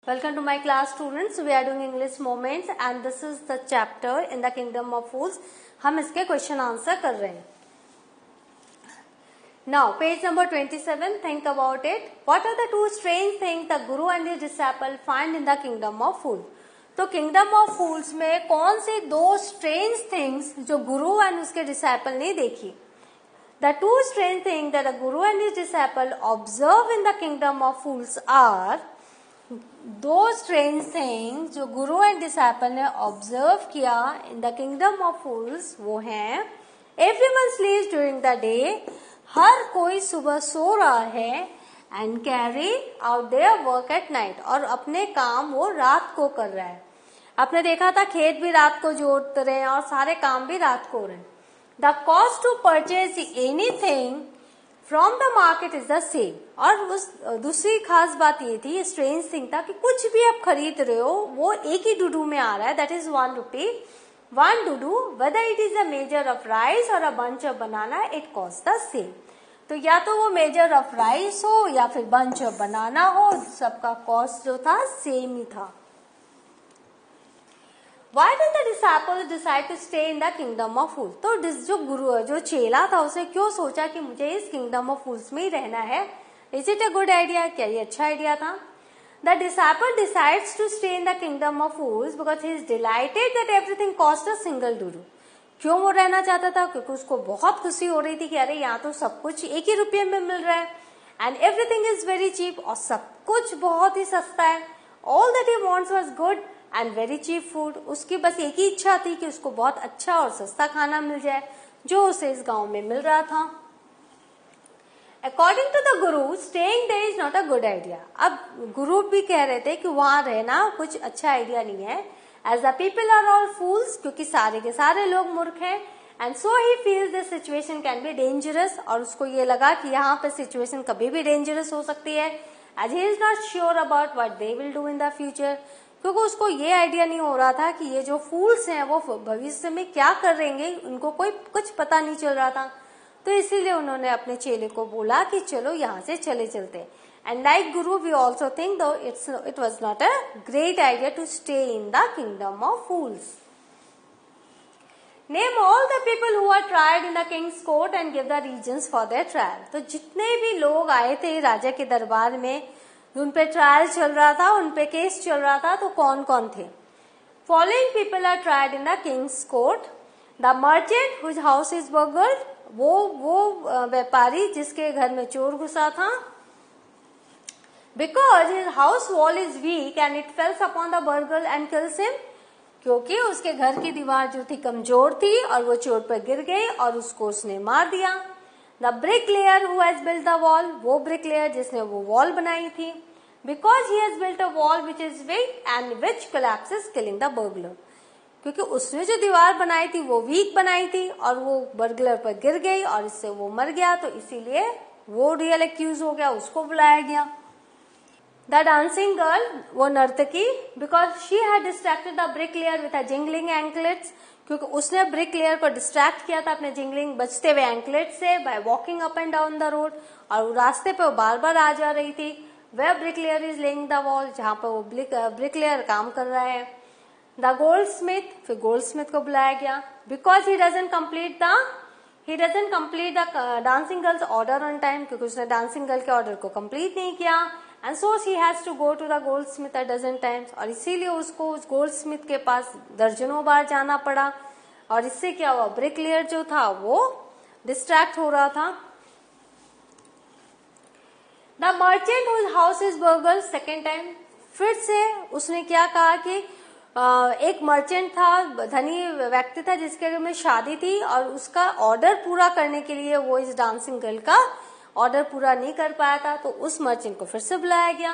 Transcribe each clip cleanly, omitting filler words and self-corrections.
Welcome to my class students. We are doing English moments and this is the chapter in the kingdom of fools. हम इसके question answer कर रहे हैं. Now page number 27. Think about it. What are the two strange things the Guru and his disciple find in the kingdom of fools? तो kingdom of fools में कौन से दो strange things जो गुरु and उसके disciple ने देखी? The two strange things that the Guru and his disciple observe in the kingdom of fools are दो स्ट्रेंज थिंग्स जो गुरु एंड डिसाइपल ने ऑब्जर्व किया in the kingdom of fools वो हैं everyone sleeps during the day, हर कोई सुबह सो रहा है, and carry out their work at night, और अपने काम वो रात को कर रहा है. आपने देखा था खेत भी रात को जोत रहे हैं और सारे काम भी रात को हो रहे हैं. The cost to purchase anything from the market is the same. और उस दूसरी खास बात ये थी, स्ट्रेंज थिंग था कि कुछ भी आप खरीद रहे हो वो एक ही डुडू में आ रहा है, दैट इज 1 रुपी 1 डुडू. Whether it is a measure of rice और a bunch of banana it cost the same. तो या तो वो मेजर ऑफ राइस हो या फिर बंच ऑफ बनाना हो, सबका कॉस्ट जो था सेम ही था. Why did the disciples decide to stay in the kingdom of fools? तो जो गुरु जो चेला था उसने क्यों सोचा कि मुझे इस kingdom of fools में ही रहना है? Is it a good idea? क्या ये अच्छा आइडिया था? The disciple decides to stay in the kingdom of fools because he is delighted that everything cost a single Dudu. क्यों वो रहना चाहता था? क्योंकि उसको बहुत खुशी हो रही थी कि अरे यहाँ तो सब कुछ एक ही रुपये में मिल रहा है, and everything is very cheap, और सब कुछ बहुत ही सस्ता है. All that he wants was good and very cheap food. उसकी बस एक ही इच्छा थी कि उसको बहुत अच्छा और सस्ता खाना मिल जाए जो उसे इस गांव में मिल रहा था. According to the Guru staying there is not a good idea. अब गुरु भी कह रहे थे कि वहां रहना कुछ अच्छा आइडिया नहीं है, as the people are all fools, क्योंकि सारे के सारे लोग मूर्ख हैं. And so he feels this situation can be dangerous, और उसको ये लगा कि यहाँ पे सिचुएशन कभी भी डेंजरस हो सकती है, as he is not sure about what they will do in the future. क्योंकि उसको ये आइडिया नहीं हो रहा था कि ये जो फूल्स हैं वो भविष्य में क्या करेंगे, उनको कोई कुछ पता नहीं चल रहा था. तो इसीलिए उन्होंने अपने चेले को बोला कि चलो यहाँ से चले चलते. And like Guru we also think though it was not a great idea to stay in the kingdom of fools. Name all the people who are tried in the king's court and give the reasons for their trial. तो जितने भी लोग आए थे राजा के दरबार में, उन पे ट्रायल चल रहा था, उन पे केस चल रहा था, तो कौन कौन थे? Following people are tried in the king's court. The merchant whose house is burgled, वो व्यापारी जिसके घर में चोर घुसा था. Because his house wall is weak and it falls upon the burglar and kills him, क्योंकि उसके घर की दीवार जो थी कमजोर थी और वो चोर पर गिर गई और उसको उसने मार दिया. The brick layer who has built the wall, वो ब्रिक लेयर जिसने वो वॉल बनाई थी. Because he has built a wall which is weak and which collapses killing the burglar, क्योंकि उसने जो दीवार बनाई थी वो वीक बनाई थी और वो बर्गलर पर गिर गई और इससे वो मर गया, तो इसीलिए वो रियल एक्यूज हो गया, उसको बुलाया गया. द डांसिंग गर्ल, वो नर्तकी, because she had distracted the brick layer with a jingling anklets, क्योंकि उसने ब्रिक लेयर को डिस्ट्रैक्ट किया था अपने जिंगलिंग बजते हुए एंकलेट से by walking up and down the road, और रास्ते पे वो बार बार आ जा रही थी. Where brick layer is laying the wall, जहां पर वो ब्रिक लेयर काम कर रहा है. द गोल्ड स्मिथ, फिर गोल्ड स्मिथ को बुलाया गया. Because he doesn't complete the dancing girl's order on time, क्योंकि उसने डांसिंग गर्ल के ऑर्डर को कंप्लीट नहीं किया. And so she has to go to the goldsmith a dozen times, और इसीलिए उसको उस गोल्ड स्मिथ के पास दर्जनों बार जाना पड़ा. और इससे क्या हुआ, ब्रिक लेयर जो था वो डिस्ट्रैक्ट हो रहा था. The merchant whose house is burgle second time, फिर से उसने क्या कहा कि एक मर्चेंट था, धनी व्यक्ति था जिसके घर में शादी थी, और उसका ऑर्डर पूरा करने के लिए वो इस डांसिंग गर्ल का ऑर्डर पूरा नहीं कर पाया था, तो उस मर्चेंट को फिर से बुलाया गया.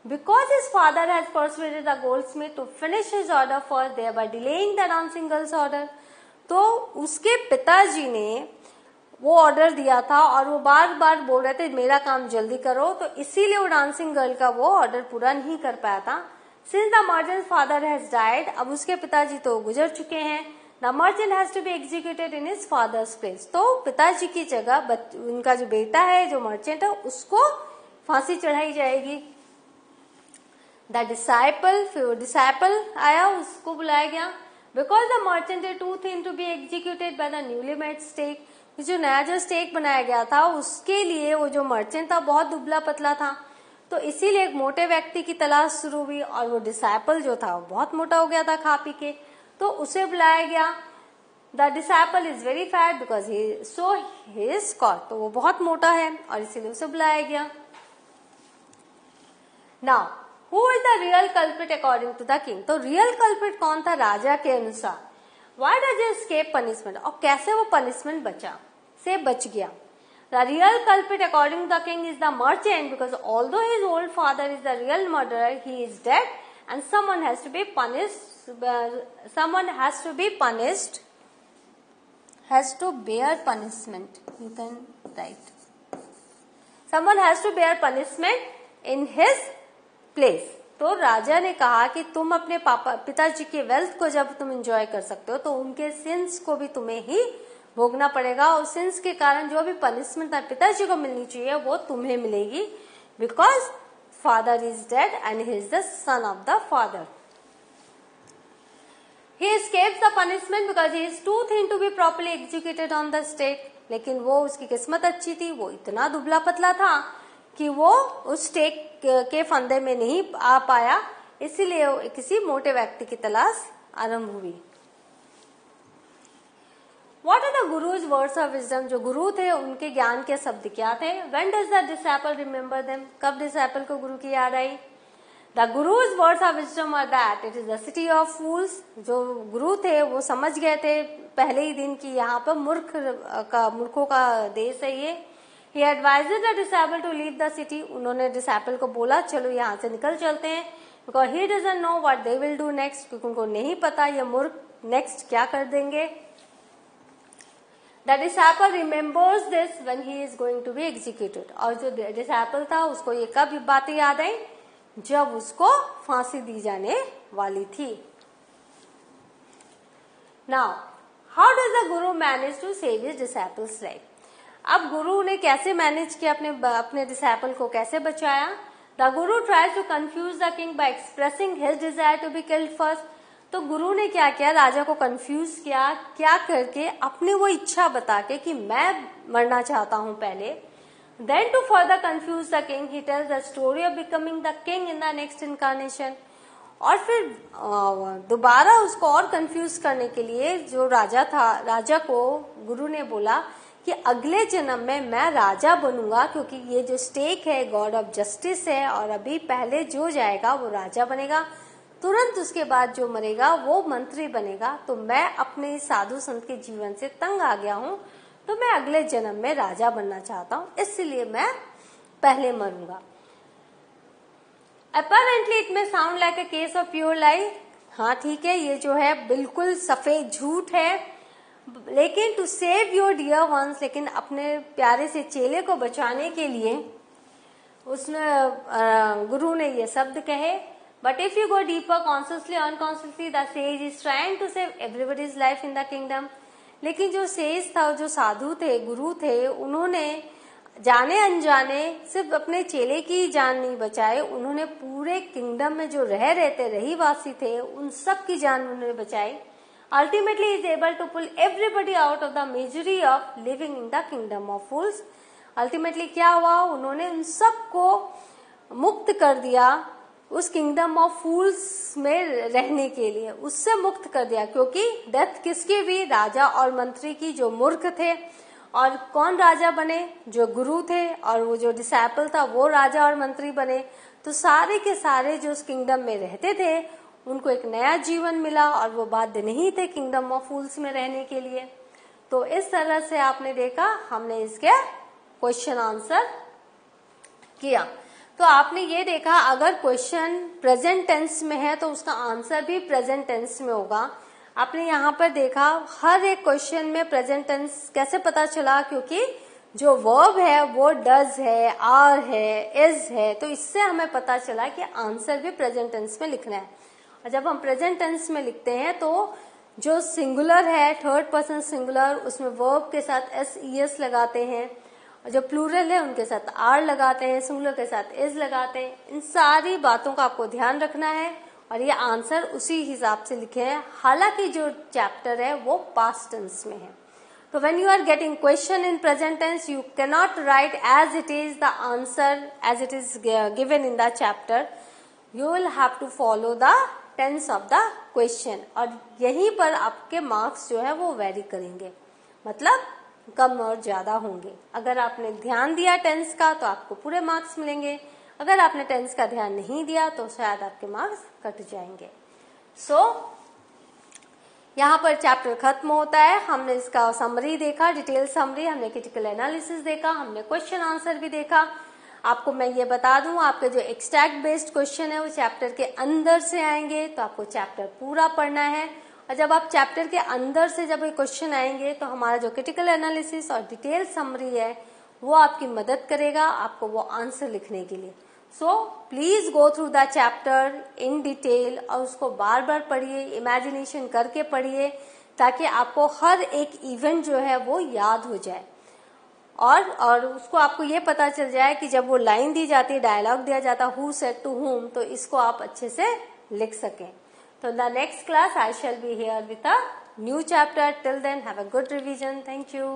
Because his father has persuaded the goldsmith to finish his order first, thereby delaying the dancing girl's order. तो उसके पिताजी ने वो ऑर्डर दिया था और वो बार बार बोल रहे थे मेरा काम जल्दी करो, तो इसीलिए वो डांसिंग गर्ल का वो ऑर्डर पूरा नहीं कर पाया था. Since the merchant father has died, अब उसके पिताजी तो गुजर चुके हैं. The merchant has to be executed in his father's place, तो पिताजी की जगह उनका जो बेटा है जो मर्चेंट है उसको फांसी चढ़ाई जाएगी. द डिसाइपल, फिर डिसाइपल आया, उसको बुलाया गया। Because the merchant to thing to be executed by the newly made stake, जो नया जो स्टेक बनाया गया था उसके लिए वो जो मर्चेंट था बहुत दुबला पतला था, तो इसीलिए एक मोटे व्यक्ति की तलाश शुरू हुई, और वो डिसाइपल जो था वो बहुत मोटा हो गया था खा पी के, तो उसे बुलाया गया। The disciple is very fat because he is stout, तो वो बहुत मोटा है और इसीलिए उसे बुलाया गया। Now who is the real culprit according to the king, तो रियल कल्प्रिट कौन था राजा के अनुसार? Why does he escape punishment, और कैसे वो पनिशमेंट बच गया? The real culprit according to the king is the merchant, because although his old father is the real murderer, he is dead and someone has to be punished, has to bear punishment. You can write. Someone has to bear punishment in his place. तो राजा ने कहा कि तुम अपने पिताजी के wealth को जब तुम एंजॉय कर सकते हो तो उनके सिंस को भी तुम्हें ही भोगना पड़ेगा, और सिंस के कारण जो भी पनिशमेंट पिताजी को मिलनी चाहिए वो तुम्हें मिलेगी, because father is dead and he is the son of the father. He escapes the punishment because he is too thin to be properly executed on the stake, लेकिन वो उसकी किस्मत अच्छी थी, वो इतना दुबला पतला था कि वो उस स्टेक के फंदे में नहीं आ पाया, इसीलिए किसी मोटे व्यक्ति की तलाश आरंभ हुई। What are the Guru's words of wisdom? जो गुरु थे उनके ज्ञान के शब्द क्या थे? When does the disciple remember them? कब डिसाइपल को गुरु की याद आई? The Guru's words of wisdom are that it is the city of fools. जो गुरु थे वो समझ गए थे पहले ही दिन की यहाँ पर मूर्खों का देश है ये। He advised the disciple to leave the city. उन्होंने डिसाइपल को बोला चलो यहाँ से निकल चलते हैं, because he doesn't know what they will do next, क्योंकि उनको नहीं पता ये मूर्ख नेक्स्ट क्या कर देंगे। The disciple remembers this when he is going to be executed. और जो डिसाइपल था उसको ये कब बातें याद आई? जब उसको फांसी दी जाने वाली थी। Now, how does the guru manage to save his disciples' life? अब गुरु ने कैसे मैनेज किया अपने डिसाइपल को कैसे बचाया? The guru tries to confuse the king by expressing his desire to be killed first. तो गुरु ने क्या किया? राजा को कंफ्यूज किया, क्या करके? अपने वो इच्छा बता के कि मैं मरना चाहता हूं पहले। Then to further confuse the king, he tells the story of becoming the king in the next incarnation. और फिर दोबारा उसको और कंफ्यूज करने के लिए जो राजा को गुरु ने बोला कि अगले जन्म में मैं राजा बनूंगा, क्योंकि ये जो स्टेक है गॉड ऑफ जस्टिस है, और अभी पहले जो जाएगा वो राजा बनेगा, तुरंत उसके बाद जो मरेगा वो मंत्री बनेगा। तो मैं अपने साधु संत के जीवन से तंग आ गया हूं, तो मैं अगले जन्म में राजा बनना चाहता हूं, इसलिए मैं पहले मरूंगा। Apparently it may sound like a case of pure lie. हाँ ठीक है, ये जो है बिल्कुल सफेद झूठ है, लेकिन to save your dear ones, लेकिन अपने प्यारे से चेले को बचाने के लिए उसने गुरु ने ये शब्द कहे। But if you go deeper, consciously, unconsciously, the sage is trying to save everybody's life in the kingdom. लेकिन जो सेज था, जो साधु थे, गुरु थे, उन्होंने जाने अनजाने सिर्फ अपने चेले की जान नहीं बचाए, उन्होंने पूरे किंगडम में जो रहीवासी थे उन सब की जान उन्होंने बचाई। Ultimately, he is able to pull everybody out of the misery of living in the kingdom of fools. Ultimately क्या हुआ? उन्होंने उन सबको मुक्त कर दिया उस किंगडम ऑफ फूल्स में रहने के लिए, उससे मुक्त कर दिया, क्योंकि डेथ किसकी भी? राजा और मंत्री की, जो मूर्ख थे। और कौन राजा बने? जो गुरु थे, और वो जो डिसाइपल था वो राजा और मंत्री बने। तो सारे के सारे जो उस किंगडम में रहते थे उनको एक नया जीवन मिला, और वो बाध्य नहीं थे किंगडम ऑफ फूल्स में रहने के लिए। तो इस तरह से आपने देखा, हमने इसके क्वेश्चन आंसर किया। तो आपने ये देखा, अगर क्वेश्चन प्रेजेंट टेंस में है तो उसका आंसर भी प्रेजेंट टेंस में होगा। आपने यहाँ पर देखा हर एक क्वेश्चन में प्रेजेंट टेंस कैसे पता चला? क्योंकि जो वर्ब है वो डज है, आर है, इज है, तो इससे हमें पता चला कि आंसर भी प्रेजेंट टेंस में लिखना है। और जब हम प्रेजेंट टेंस में लिखते हैं तो जो सिंगुलर है, थर्ड पर्सन सिंगुलर, उसमें वर्ब के साथ एस ई एस लगाते हैं, और जो प्लूरल है उनके साथ आर लगाते हैं, सिंगुलर के साथ इज लगाते हैं। इन सारी बातों का आपको ध्यान रखना है और ये आंसर उसी हिसाब से लिखे हैं। हालांकि जो चैप्टर है वो पास्ट टेंस में है, तो when you are getting question in present tense you can not write as it is the answer as it is given in the chapter, you will have to follow the tense of the question, और यहीं पर आपके marks जो है वो very करेंगे, मतलब कम और ज्यादा होंगे। अगर आपने ध्यान दिया टेंस का तो आपको पूरे मार्क्स मिलेंगे, अगर आपने टेंस का ध्यान नहीं दिया तो शायद आपके मार्क्स कट जाएंगे। यहाँ पर चैप्टर खत्म होता है। हमने इसका समरी देखा, डिटेल समरी, हमने क्रिटिकल एनालिसिस देखा, हमने क्वेश्चन आंसर भी देखा। आपको मैं ये बता दूं, आपके जो एक्सट्रैक्ट बेस्ड क्वेश्चन है वो चैप्टर के अंदर से आएंगे, तो आपको चैप्टर पूरा पढ़ना है। और जब आप चैप्टर के अंदर से जब ये क्वेश्चन आएंगे तो हमारा जो क्रिटिकल एनालिसिस और डिटेल समरी है वो आपकी मदद करेगा आपको वो आंसर लिखने के लिए। So please go through the chapter in detail और उसको बार बार पढ़िए, इमेजिनेशन करके पढ़िए, ताकि आपको हर एक इवेंट जो है वो याद हो जाए और उसको आपको ये पता चल जाए कि जब वो लाइन दी जाती है, डायलॉग दिया जाता है हु सेड टू हुम, तो इसको आप अच्छे से लिख सकें। So in the next class I shall be here with a new chapter. Till then have a good revision. Thank you.